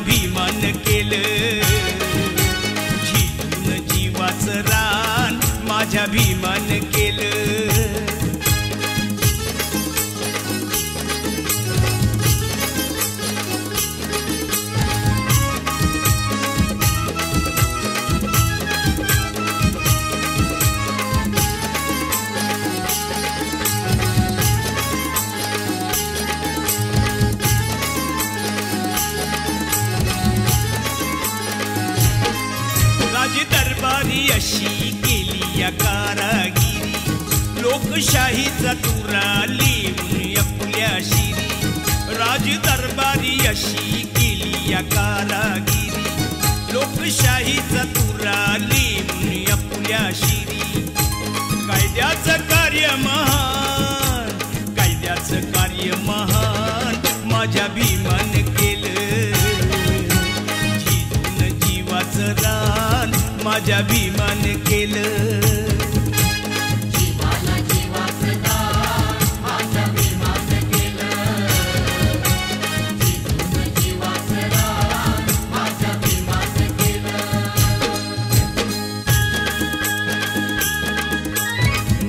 भीमान केलं, झिजून जीवाचं रान माझ्या भीमान केलं. दरबारी अशी केली या कारागिरी, लोकशाहीचा तुरा लिहून आपल्या शिरी. राज दरबारी अशी केली या कारागिरी, लोकशाहीचा तुरा लिहून आपल्या शिरी. कायद्याचं कार्य महान, कायद्याचं कार्य महान माझ्या भीमान केलं, झिजून जीवाचं रान माझ्या भीमान केलं. जीवाला जीवाचं दान माझ्या भीमान केलं, झिजून जीवाचं रान माझ्या भीमान केलं.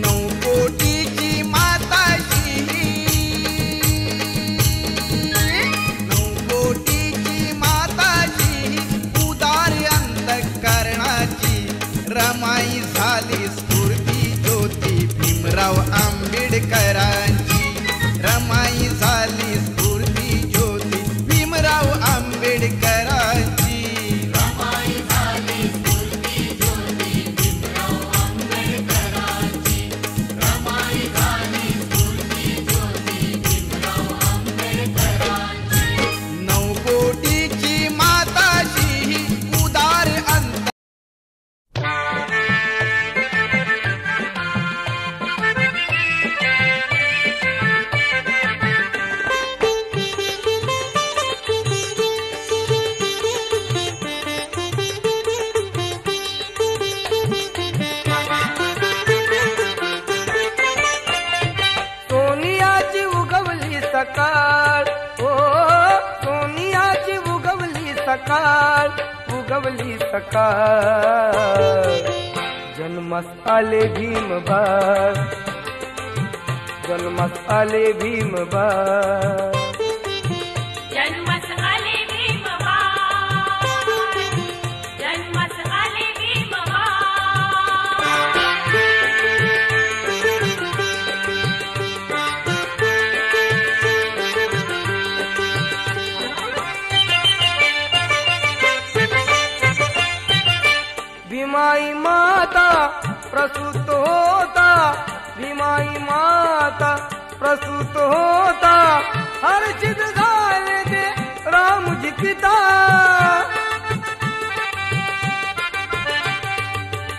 9 कोटीची माताशी, 9 कोटीची माताशी उदार अंतःकरणाची रमाई झाली स्फूर्ती ज्योती भीमराव आंबेडकरांची. रमाई झाली स्फूर्ती ज्योती भीमराव आंबेडकरांची. रमाई झाली स्फूर्ती ज्योती भीमराव आंबेडकरांची. रमाई झाली स्फूर्ती ज्योती भीमराव आंबेडकरांची. 9 कोटीची माताशी उदार अंत. सोनियाची उगवली सकाळ, ओ सोनियाची उगवली सकाळ, उगवली सकाळ. जन्मास आले भीमबाळ, जन्मास आले भीमबाळ. जन्मास आले भीमबाळ, जन्मास आले भीमबाळ. भीमाई माता प्रसूत होता, भीमाई माता प्रसूत होता. हर्षित झाले ते रामजी पिता,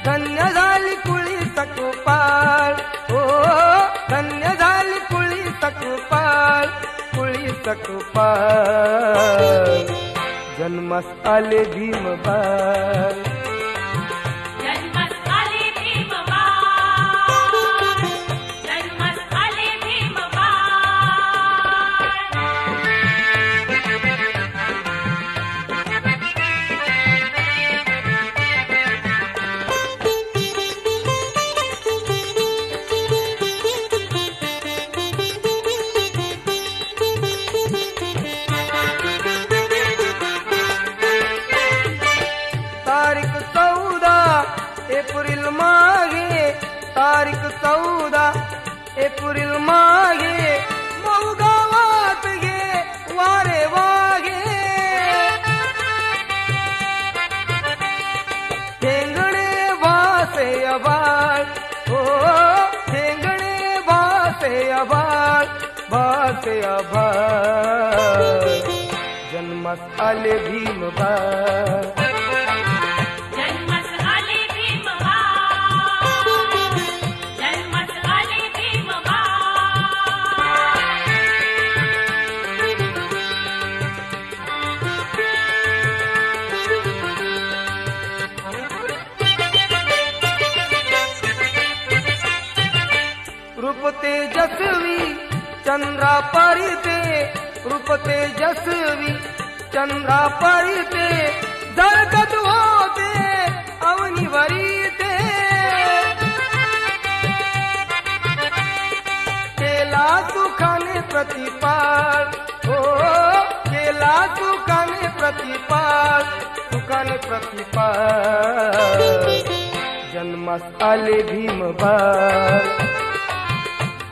धन्य झाली कुळी सकुपाळ, ओ धन्य झाली कुळी सकुपाळ, कुळी सकुपाळ. जन्मास आले भीमबाळ, जन्मास आले भीमबाळ, जन्मास आले भीमबाळ. तारीख 14 एप्रिल मागे, तारीख 14 एप्रिल मागे. मऊ गावात गे वारे वागे, ठेंगणे वासे आभाळ, ओ ठेंगणे वासे आभाळ, वासे आभाळ. जन्मास आले भीमबाळ, जन्मास आले भीमबाळ, जन्मास आले भीमबाळ. रूप तेजस्वी चंद्रा परिते, रूप तेजस्वी चंद्रा परिते झळकत होते अवनीवरी ते केला सुखाने प्रतिपाल हो केला सुखाने प्रतिपाल सुखाने प्रतिपाल जन्मास आले भीमबाल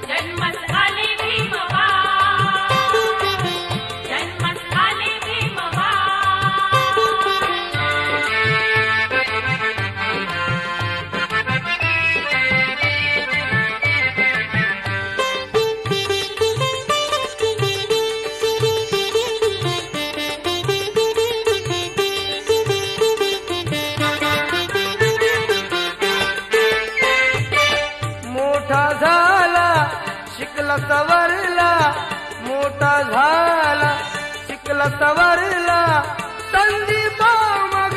जन्मस आले भीमबाल जन्मस आले भीमबाल मोठा झाला शिकला सवरला मोठा झाला शिकला सवरला संदीप मग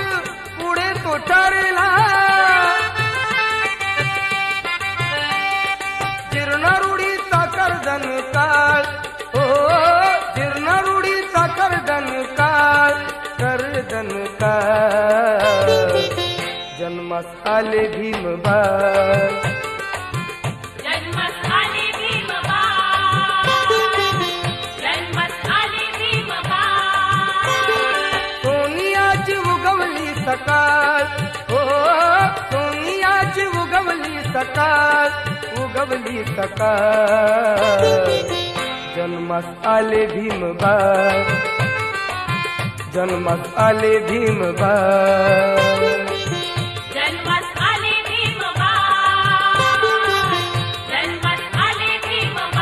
पुढे तो ठरला जीर्णरूढीचा कर्दन काळ हो जीर्णरूढीचा कर्दन काळ जन्मास आले भीमबाल जन्मस आले भीमबाल जन्मस आले भीमबाल सोनियाची उगवली सकाळ हो सोनियाची उगवली सकाळ जन्मास आले भीमबाल जन्मास आले भीमबाल जन्मस आले भीमबाल जन्मस आले भीमबाल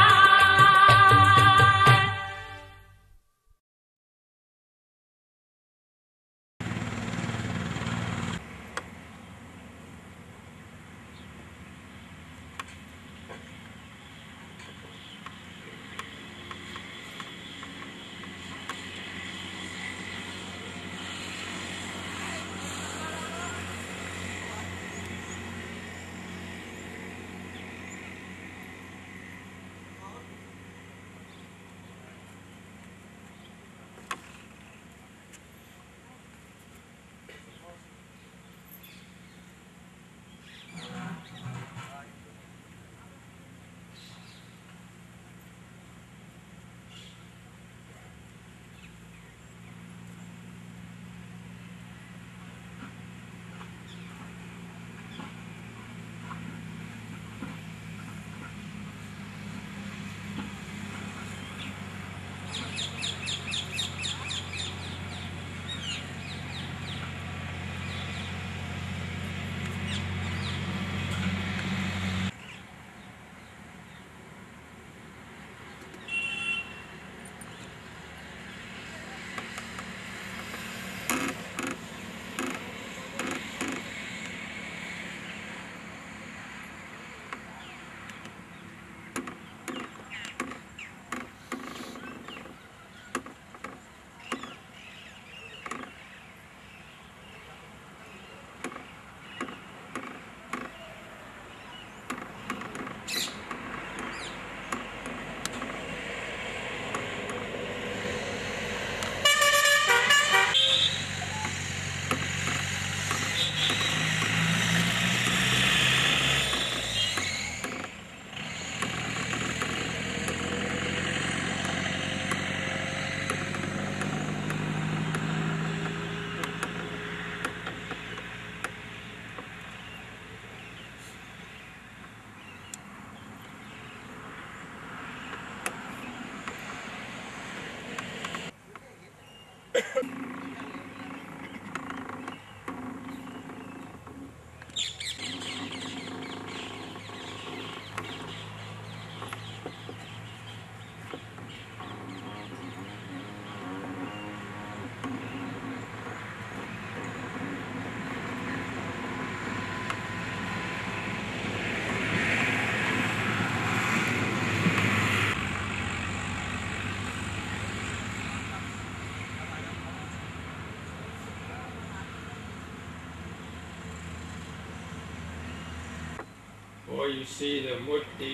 Or you see the murti,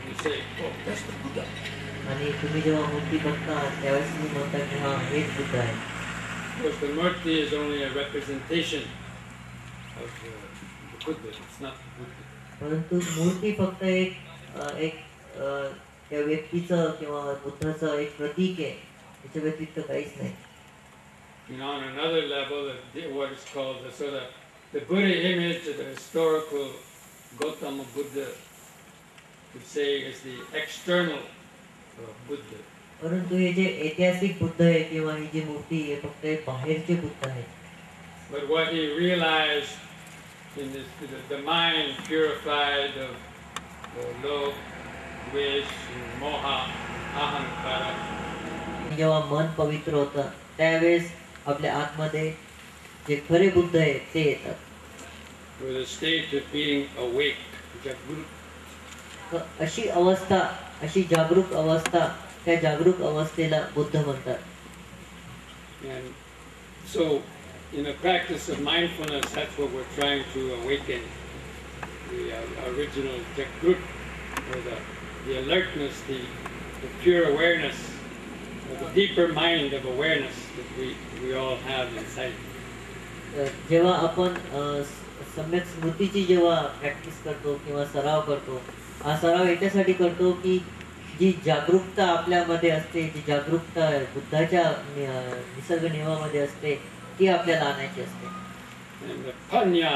you say, oh, that's the Buddha. आणि तुम्ही जेव्हा मूर्ती बघता त्यावेळेस तुम्ही म्हणता की हा हेच बुद्ध आहे. course, the murti is only a representation of the Buddha. It's not the Buddha. परंतु मूर्ती फक्त एक त्या व्यक्तीचं किंवा बुद्धाचं एक प्रतीक आहे, त्याच्या व्यतिरिक्त काहीच नाही. On another level, what is called the sort of the Buddha image of the historical Gautama Buddha, would say, is the external Buddha. परंतु हे जे ऐतिहासिक बुद्ध आहे किंवा ही जी मूर्ती आहे फक्त एक बाहेरचे बुद्ध आहे. But what he realized in this, the mind purified of love, wish, moha, ahankara. जेव्हा मन पवित्र होतं त्यावेळेस आपल्या आतमध्ये जे खरे बुद्ध आहे ते येतात. With a state of being awake, jagrut. अशी अवस्था, अशी जागरूक अवस्था, त्या जागरूक अवस्थेला बुद्ध म्हणतात. And so, in the practice of mindfulness, that's what we're trying to awaken, the original jagrut, or the alertness, the pure awareness, or the deeper mind of awareness that we all have inside. जेव्हा आपण सम्यक स्मृतीची जेव्हा practice करतो किंवा सराव करतो, हा सराव याच्यासाठी करतो की जी जागरूकता आपल्यामध्ये असते, जी जागरूकता बुद्धाच्या निसर्ग नियमामध्ये असते ती आपल्याला आणायची असते. And the panya,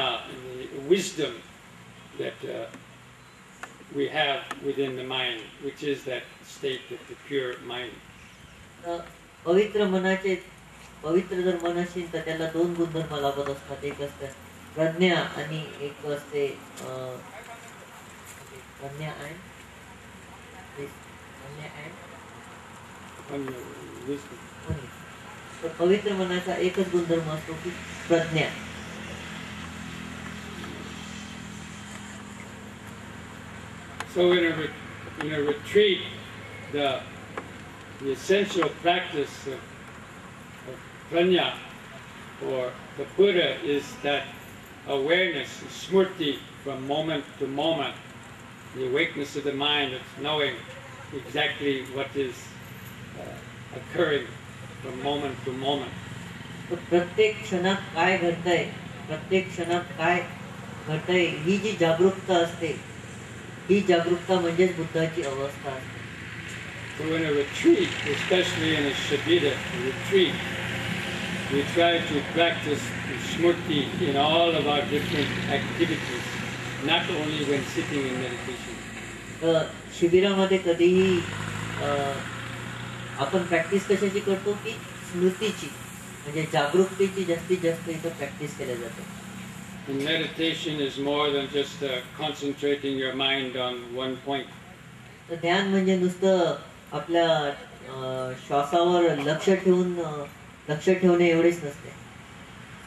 the wisdom that we have within the mind, which is that state of the pure mind. पवित्र मनाचे, पवित्र जर मन असेल तर त्याला दोन गुणधर्म लाभत असतात. एक असते प्रज्ञा आणि एक असते प्रज्ञा आणि Wisdom. तर पवित्र मनाचा एकच गुणधर्म असतो की Pragya. So in a retreat, the essential practice of prajna, or the Buddha, is that awareness, smrti, from moment to moment, the awakeness of the mind, it's knowing exactly what is occurring from moment to moment. प्रत्येक क्षणात काय घडतंय, प्रत्येक क्षणात काय घडतंय ही जी जागरूकता असते, ही जागरूकता म्हणजेच बुद्धाची अवस्था असते. So in a retreat, especially in a Shabida retreat, we try to practice smrti in all of our different activities, not only when sitting in meditation. शिबिरामध्ये कधीही आपण प्रॅक्टिस कशाची करतो की स्मृतीची, म्हणजे जागरूकतेची जास्तीत जास्त इथं प्रॅक्टिस केल्या जाते. And meditation is more than just concentrating your mind on one point. तर ध्यान म्हणजे नुसतं आपल्या श्वासावर लक्ष ठेवणे एवढेच नसते.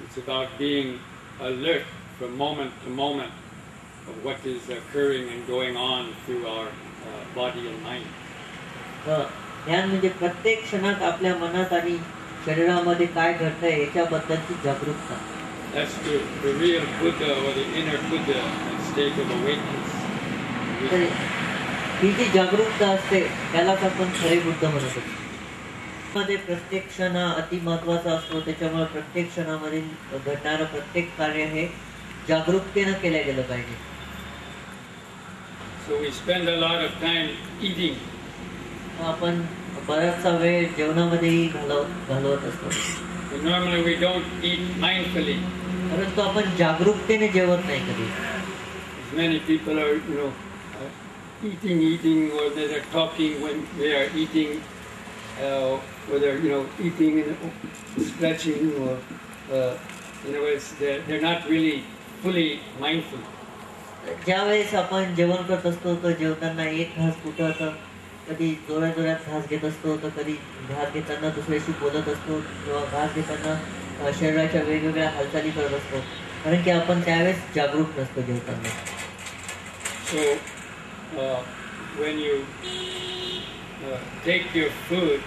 It's about being alert from moment to moment of what is occurring and going on through our body and mind. ध्यान म्हणजे प्रत्येक क्षणात आपल्या मनात आणि शरीरामध्ये काय घडतंय याच्याबद्दलची जागरूकता. That's the real Buddha, or the inner Buddha, that state of awakeness. तर ही जी जागरूकता असते त्यालाच आपण खरे बुद्ध म्हणत असतो. मध्ये प्रत्येक क्षण हा अति महत्वाचा असतो, त्याच्यामुळे प्रत्येक क्षणामधील घडणारं प्रत्येक कार्य हे जागरूकतेनं केलं गेलं पाहिजे. So we spend a lot of time eating. आपण बराचसा वेळ जेवणामध्येही घालवत असतो. But normally we don't eat mindfully. परंतु आपण जागरूकतेने जेवत नाही कधी. Many people are, eating, or they're talking when they are eating, or they're, eating and stretching, or in other words, they're not really fully mindful. ज्या वेळेस आपण जेवण करत असतो तर जेवताना एक घास कुठं तर कधी जोरात घास घेत असतो, तर कधी घास घेताना दुसऱ्याशी बोलत असतो, किंवा घास घेताना शरीराच्या वेगवेगळ्या हालचाली करत असतो, कारण की आपण त्यावेळेस जागरूक नसतो जेवताना. So when you take your food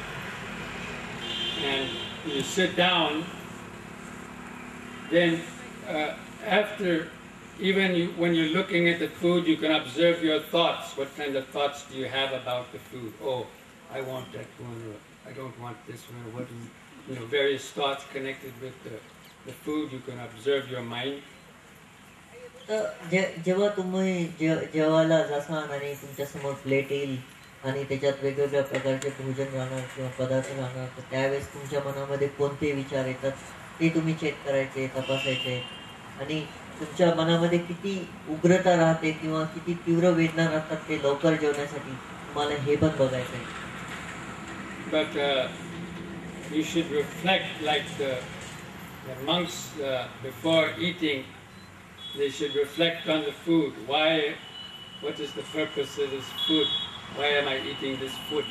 and you sit down, then after, when you're looking at the food, you can observe your thoughts. What kind of thoughts do you have about the food? Oh, I want that one, or I don't want this one, or various thoughts connected with the food. You can observe your mind. तर जेव्हा तुम्ही जेवायला जासान आणि तुमच्या समोर plate येईल आणि त्याच्यात वेगवेगळ्या प्रकारचे भोजन राहणार किंवा पदार्थ राहणार, तर त्यावेळेस तुमच्या मनामध्ये कोणते विचार येतात ते तुम्ही चेक करायचे, तपासायचे. आणि तुमच्या मनामध्ये किती उग्रता राहते किंवा किती तीव्र वेदना राहतात ते लवकर जेवण्यासाठी तुम्हाला हे पण बघायचं आहे. But you should reflect like the monks before eating. They should reflect on the food. What is the purpose of this food? Why am I eating this food?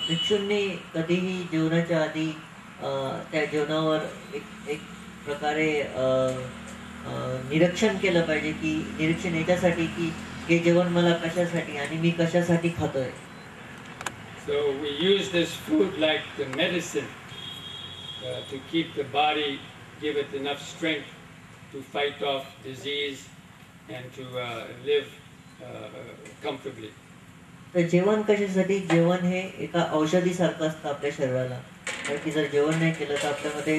भिक्षूंनी कधीही जेवणाच्या आधी त्या जेवणावर एक प्रकारे निरीक्षण केलं पाहिजे, की निरीक्षण याच्यासाठी की हे जेवण मला कशासाठी आणि मी कशासाठी खातोय. So we use this food like the medicine to keep the body, give it enough strength to fight off disease and to live comfortably. तर जेवण कशासाठी? जेवण हे एका औषधीसारखं असतं आपल्या शरीराला. कारण की जर जेवण नाही केलं तर आपल्यामध्ये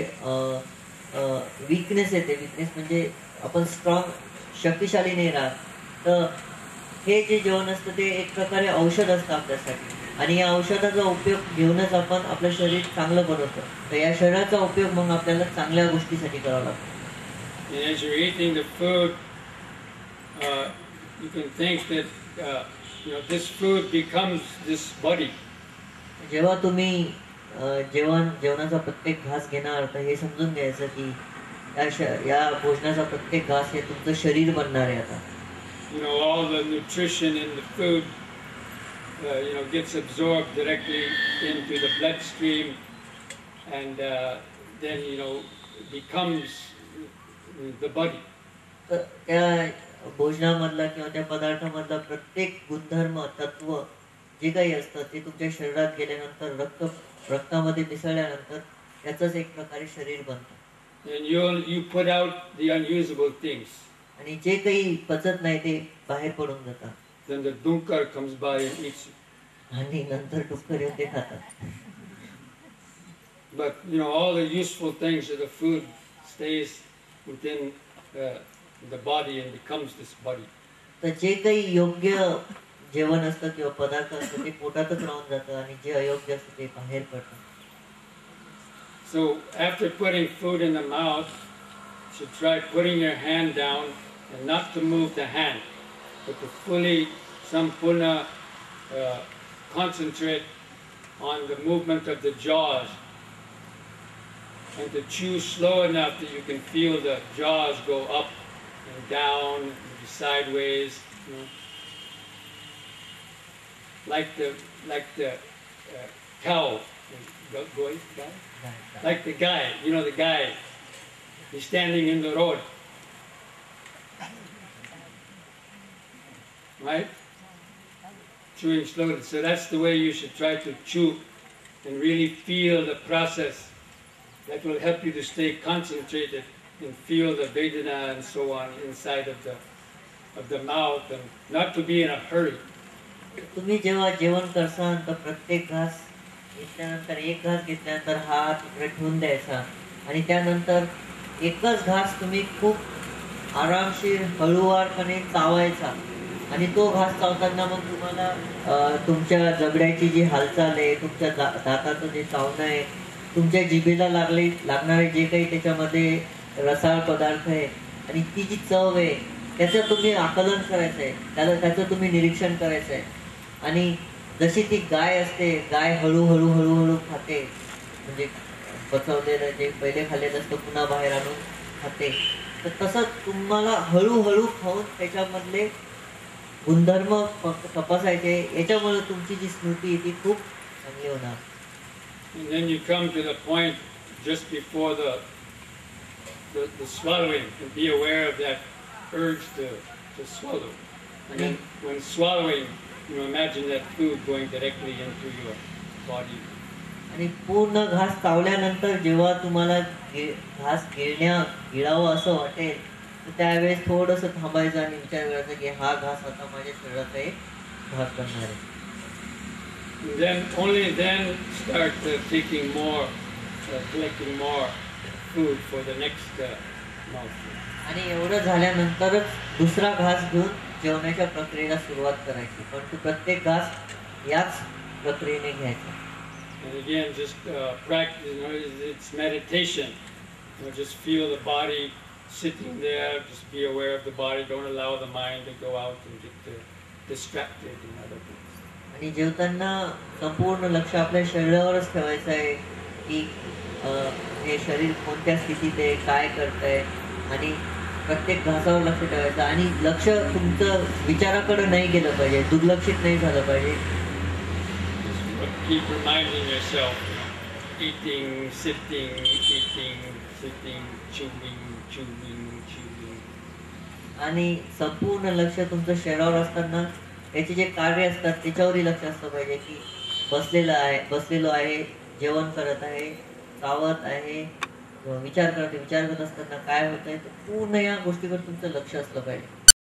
विकनेस येते. विकनेस म्हणजे आपण स्ट्रॉंग, शक्तिशाली नाही राहत. तर हे जे जेवण असतं ते एक प्रकारे औषध असतं आपल्यासाठी आणि या औषधाचा उपयोग घेऊनच आपण आपलं शरीर चांगलं बनवतो. तर या शरीराचा उपयोग मग आपल्याला चांगल्या गोष्टीसाठी करावा लागतो. As you're eating the food, you can think that this food becomes this body. जेव्हा तुम्ही जेवणाचा प्रत्येक घास घेणार तर हे समजून घ्यायचं की या भोजनाचा प्रत्येक घास हे तुमचं शरीर बनणार आहे. आता all the nutrition in the food gets absorbed directly into the bloodstream and then becomes the body. तर त्या भोजनामधला किंवा त्या पदार्थामधला प्रत्येक गुणधर्म, तत्व जे काही असतं ते तुमच्या शरीरात गेल्यानंतर रक्तामध्ये मिसळल्यानंतर त्याचंच एक प्रकारे शरीर बनतं. And you put out the unusable things. आणि जे काही पचत नाही ते बाहेर पडून जातात. Then the dunkar comes by and eats it. आणि नंतर डुक्कर येऊन ते खातात. But all the useful things of the food stays within the body and becomes this body. तर जे काही योग्य जेवण असतं किंवा पदार्थ असतं ते पोटातच राहून जातं आणि जे अयोग्य असतं ते बाहेर पडतं. So after putting food in the mouth, you should try putting your hand down and not to move the hand, but to fully sampurna concentrate on the movement of the jaws and to chew slow enough that you can feel the jaws go up and down, and sideways, like the cow, like the guy, the guy, he's standing in the road, right? Chewing slowly. So that's the way you should try to chew and really feel the process. That will help you to stay concentrated and feel the Vedana and so on inside of the mouth and not to be in a hurry. तुम्ही जेव्हा जेवण करसान तर प्रत्येक घास घेतल्यानंतर एक घास घेतल्यानंतर हात इकडे ठेवून द्यायचा आणि त्यानंतर एकच घास तुम्ही खूप आरामशीर हळूवारपणे चावायचा आणि तो घास चावताना मग तुम्हाला तुमच्या जबड्याची जी हालचाल आहे, तुमच्या दाताचं जे चावणं आहे, तुमच्या जिभेला लागणारे जे काही त्याच्यामध्ये रसाळ पदार्थ आहे आणि ती जी चव आहे त्याचं तुम्ही आकलन करायचं आहे, त्याचं तुम्ही निरीक्षण करायचं आहे. आणि जशी ती गाय असते, गाय हळूहळू खाते, म्हणजे पचवलेलं जे पहिले खाल्लेलं असतं पुन्हा बाहेर आणून खाते, तर तसं तुम्हाला हळूहळू खाऊन त्याच्यामधले गुणधर्म तपासायचे. याच्यामुळे तुमची जी स्मृती ती खूप चांगली होणार. And then you come to the point just before the swallowing and be aware of that urge to swallow. And then when swallowing, imagine that food going directly into your body. आणि पूर्ण घास चावल्यानंतर जेव्हा तुम्हाला घास गिळावं असं वाटेल तर त्यावेळेस थोडंसं थांबायचं आणि विचार करायचा की हा घास आता माझ्या शरीराचा एक भाग करणार आहे. And then only then start taking more collecting more food for the next mouthful. आणि एवढं झाल्यानंतरच दुसरा घास घेऊन जेवणाच्या प्रक्रियेला सुरुवात करायची. पण तो प्रत्येक घास याच प्रक्रियेने घ्यायचा. And again, just practice, it's meditation. Just feel the body sitting there, just be aware of the body, don't allow the mind to go out and get distracted in other things. आणि जेवताना संपूर्ण लक्ष आपल्या शरीरावरच ठेवायचं आहे की हे शरीर कोणत्या स्थितीत आहे, काय करतंय, आणि प्रत्येक घासावर लक्ष ठेवायचं. आणि लक्ष तुमचं विचाराकडे नाही गेलं पाहिजे, दुर्लक्षित नाही झालं पाहिजे. Keep reminding yourself, eating, sitting, chewing. आणि संपूर्ण लक्ष तुमचं शरीरावर असताना याचे जे कार्य असतात त्याच्यावरही लक्ष असलं पाहिजे की बसलेलो आहे, जेवण करत आहे, चावत आहे, विचार करत असताना काय होत आहे, पूर्ण या गोष्टीवर तुमचं लक्ष असलं पाहिजे.